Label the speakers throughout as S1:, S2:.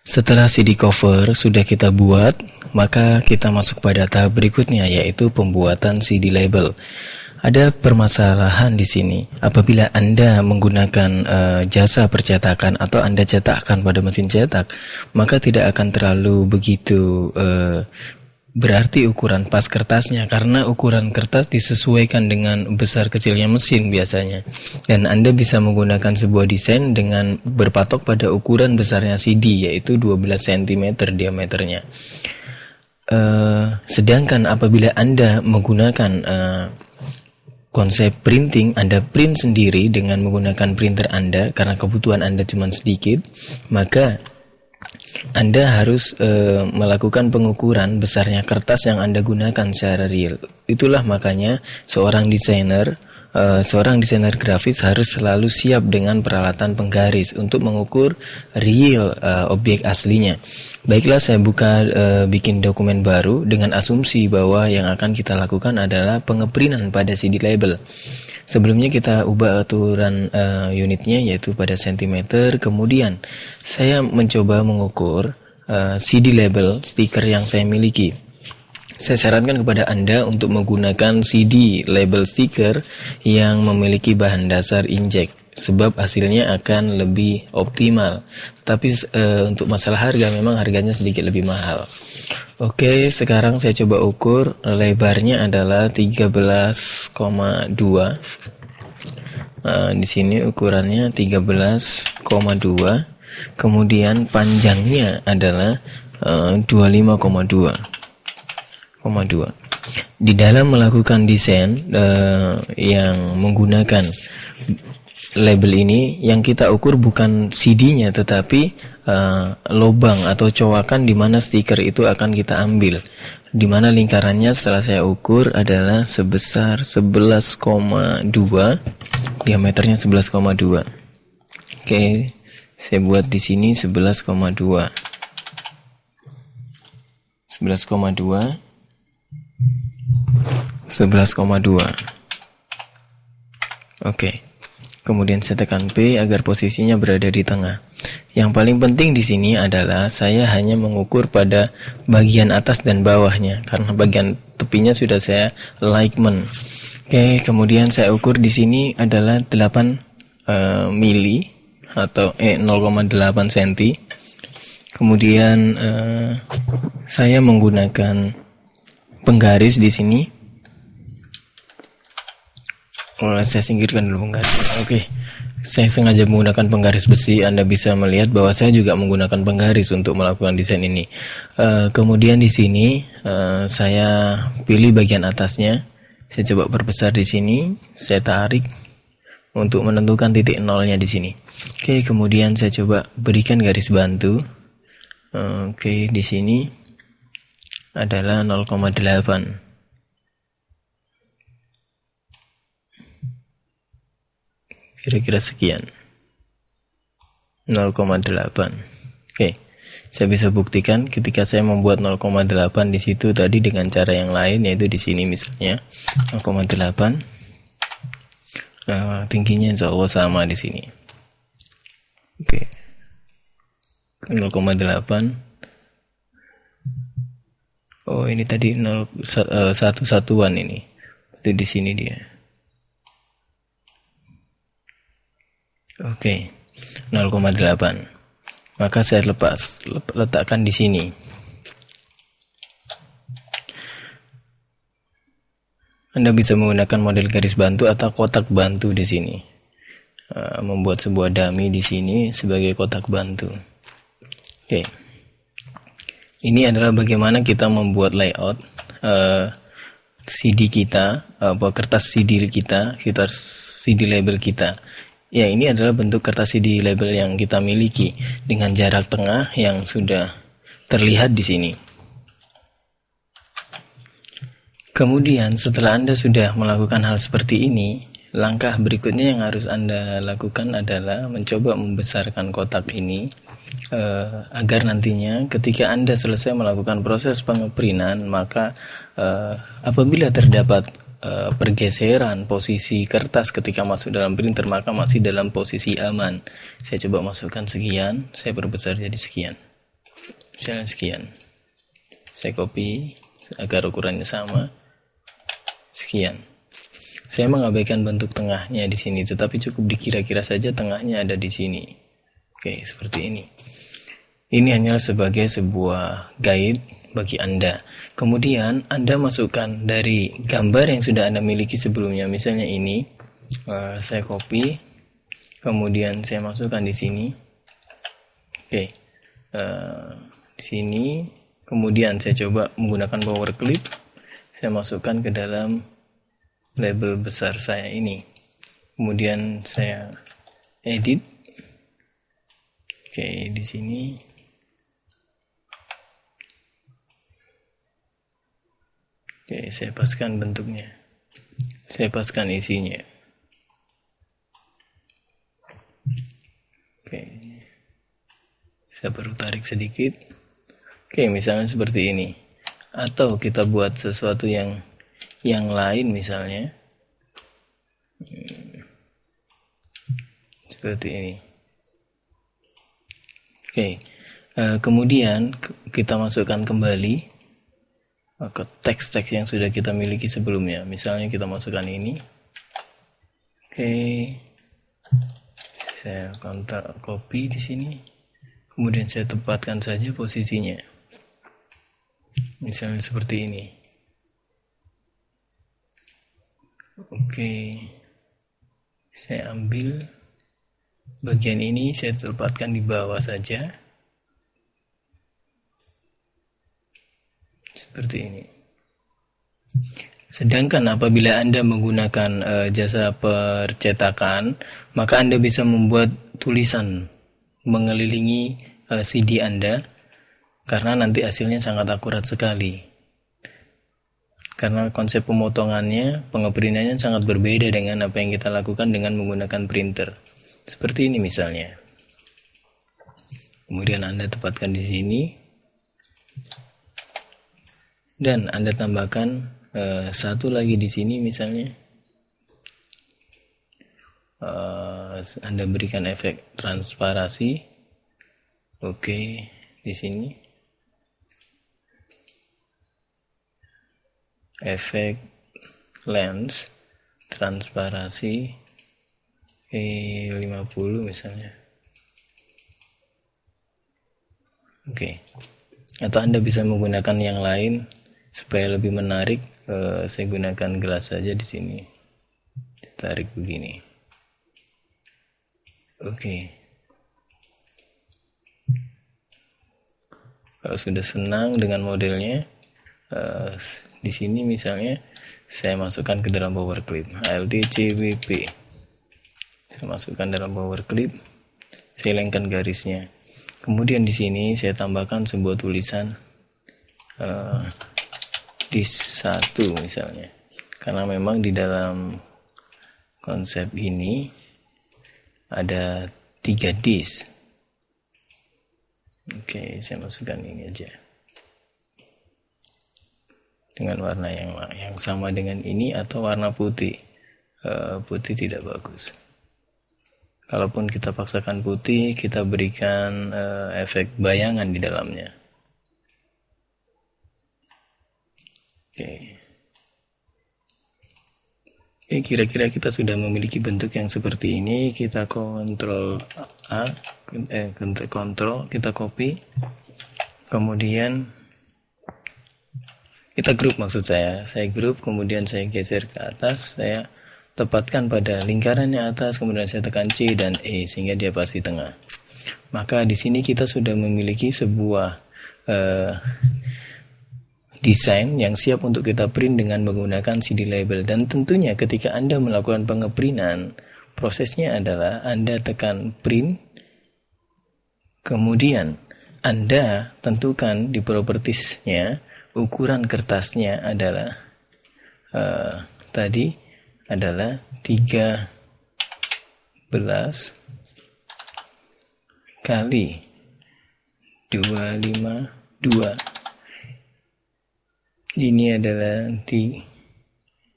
S1: Setelah CD cover sudah kita buat, maka kita masuk pada tahap berikutnya, yaitu pembuatan CD label. Ada permasalahan di sini. Apabila Anda menggunakan jasa percetakan atau Anda cetakkan pada mesin cetak, maka tidak akan terlalu begitu berarti ukuran pas kertasnya, karena ukuran kertas disesuaikan dengan besar kecilnya mesin biasanya. Dan Anda bisa menggunakan sebuah desain dengan berpatok pada ukuran besarnya CD, yaitu 12 cm diameternya. Sedangkan apabila Anda menggunakan konsep printing, Anda print sendiri dengan menggunakan printer Anda karena kebutuhan Anda cuma sedikit, maka Anda harus melakukan pengukuran besarnya kertas yang Anda gunakan secara real. Itulah makanya seorang desainer grafis harus selalu siap dengan peralatan penggaris untuk mengukur real objek aslinya. Baiklah, saya bikin dokumen baru dengan asumsi bahwa yang akan kita lakukan adalah pengeprintan pada CD label. Sebelumnya kita ubah aturan unitnya yaitu pada cm. Kemudian saya mencoba mengukur CD label stiker yang saya miliki. Saya sarankan kepada Anda untuk menggunakan CD label stiker yang memiliki bahan dasar inkjet, sebab hasilnya akan lebih optimal. Tapi untuk masalah harga, memang harganya sedikit lebih mahal. Oke, sekarang saya coba ukur. Lebarnya adalah 13,2. Di sini ukurannya 13,2. Kemudian panjangnya adalah 25,2. Di dalam melakukan desain yang menggunakan label ini, yang kita ukur bukan CD-nya tetapi lubang atau cowakan di mana stiker itu akan kita ambil, di mana lingkarannya setelah saya ukur adalah sebesar 11,2, diameternya 11,2. Oke, saya buat di sini 11,2. Oke. Kemudian saya tekan P agar posisinya berada di tengah. Yang paling penting di sini adalah saya hanya mengukur pada bagian atas dan bawahnya, karena bagian tepinya sudah saya alignment. Oke, kemudian saya ukur di sini adalah 8 mili atau 0,8 cm. Kemudian saya menggunakan penggaris di sini. Saya singkirkan dulu penggaris. Oke, saya sengaja menggunakan penggaris besi. Anda bisa melihat bahwa saya juga menggunakan penggaris untuk melakukan desain ini. Kemudian di sini saya pilih bagian atasnya. Saya coba perbesar di sini. Saya tarik untuk menentukan titik nolnya di sini. Oke, kemudian saya coba berikan garis bantu. Oke, di sini adalah 0,8. Kira-kira sekian, 0,8. Oke, saya bisa buktikan ketika saya membuat 0,8 di situ tadi dengan cara yang lain, yaitu di sini misalnya 0,8. Tingginya insya Allah sama di sini. Oke, 0,8. Oh, ini tadi 1 satuan ini. Itu di sini dia. Oke, 0,8. Maka saya letakkan di sini. Anda bisa menggunakan model garis bantu atau kotak bantu di sini. Membuat sebuah dummy di sini sebagai kotak bantu. Oke. Ini adalah bagaimana kita membuat layout CD kita, kertas CD kita, CD label kita. Ya, ini adalah bentuk kertas CD label yang kita miliki dengan jarak tengah yang sudah terlihat di sini. Kemudian setelah Anda sudah melakukan hal seperti ini, langkah berikutnya yang harus Anda lakukan adalah mencoba membesarkan kotak ini agar nantinya ketika Anda selesai melakukan proses pengeprintan, maka apabila terdapat pergeseran posisi kertas ketika masuk dalam printer, maka masih dalam posisi aman. Saya coba masukkan sekian, saya perbesar jadi sekian. misalnya sekian. Saya copy agar ukurannya sama, sekian. Saya mengabaikan bentuk tengahnya di sini, tetapi cukup dikira-kira saja tengahnya ada di sini. Oke, seperti ini. Ini hanyalah sebagai sebuah guide bagi Anda. Kemudian Anda masukkan dari gambar yang sudah Anda miliki sebelumnya. Misalnya ini, saya copy, kemudian saya masukkan di sini. Oke, di sini. Kemudian saya coba menggunakan power clip. Saya masukkan ke dalam label besar saya ini. Kemudian saya edit. Oke, di sini. Oke, saya paskan bentuknya. Saya paskan isinya. Oke. Saya baru tarik sedikit. Oke, misalnya seperti ini. Atau kita buat sesuatu yang lain misalnya. Seperti ini. Oke. Kemudian kita masukkan kembali ke teks-teks yang sudah kita miliki sebelumnya. Misalnya kita masukkan ini. Oke. Saya copy di sini. Kemudian saya tempatkan saja posisinya. Misalnya seperti ini. Oke. Saya ambil bagian ini, saya tempatkan di bawah saja. Seperti ini. Sedangkan apabila Anda menggunakan jasa percetakan, maka Anda bisa membuat tulisan mengelilingi CD Anda, karena nanti hasilnya sangat akurat sekali. Karena konsep pemotongannya, pengeprintannya sangat berbeda dengan apa yang kita lakukan dengan menggunakan printer. Seperti ini misalnya. Kemudian Anda tempatkan di sini. Dan Anda tambahkan satu lagi di sini misalnya. Anda berikan efek transparasi. Oke, di sini. Efek lens transparasi 50 misalnya. Oke. Atau Anda bisa menggunakan yang lain supaya lebih menarik. Saya gunakan gelas saja di sini. Tarik begini. Oke. Kalau sudah senang dengan modelnya, di sini misalnya saya masukkan ke dalam power clip ALT-CWP. Saya masukkan dalam power clip, saya hilangkan garisnya. Kemudian di sini saya tambahkan sebuah tulisan disk 1 misalnya, karena memang di dalam konsep ini ada 3 disk. Oke, saya masukkan ini aja dengan warna yang sama dengan ini, atau warna putih. Putih tidak bagus. Kalaupun kita paksakan putih, kita berikan efek bayangan di dalamnya. Oke, kira-kira kita sudah memiliki bentuk yang seperti ini. Kita kontrol A, kontrol, kita copy, kemudian kita grup, maksud saya grup, kemudian saya geser ke atas, saya tepatkan pada lingkarannya atas, kemudian saya tekan C dan E sehingga dia pas di tengah. Maka di sini kita sudah memiliki sebuah desain yang siap untuk kita print dengan menggunakan CD label. Dan tentunya ketika Anda melakukan pengeprintan, prosesnya adalah Anda tekan print, kemudian Anda tentukan di propertiesnya ukuran kertasnya adalah tadi adalah 13 kali 252. Ini adalah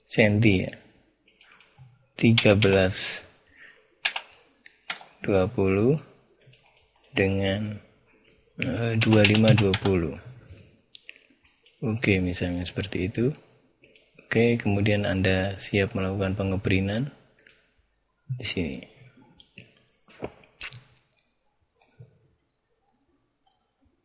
S1: senti ya. 13 20 dengan 2520. Oke, misalnya seperti itu. Oke, kemudian Anda siap melakukan pengeprintan di sini.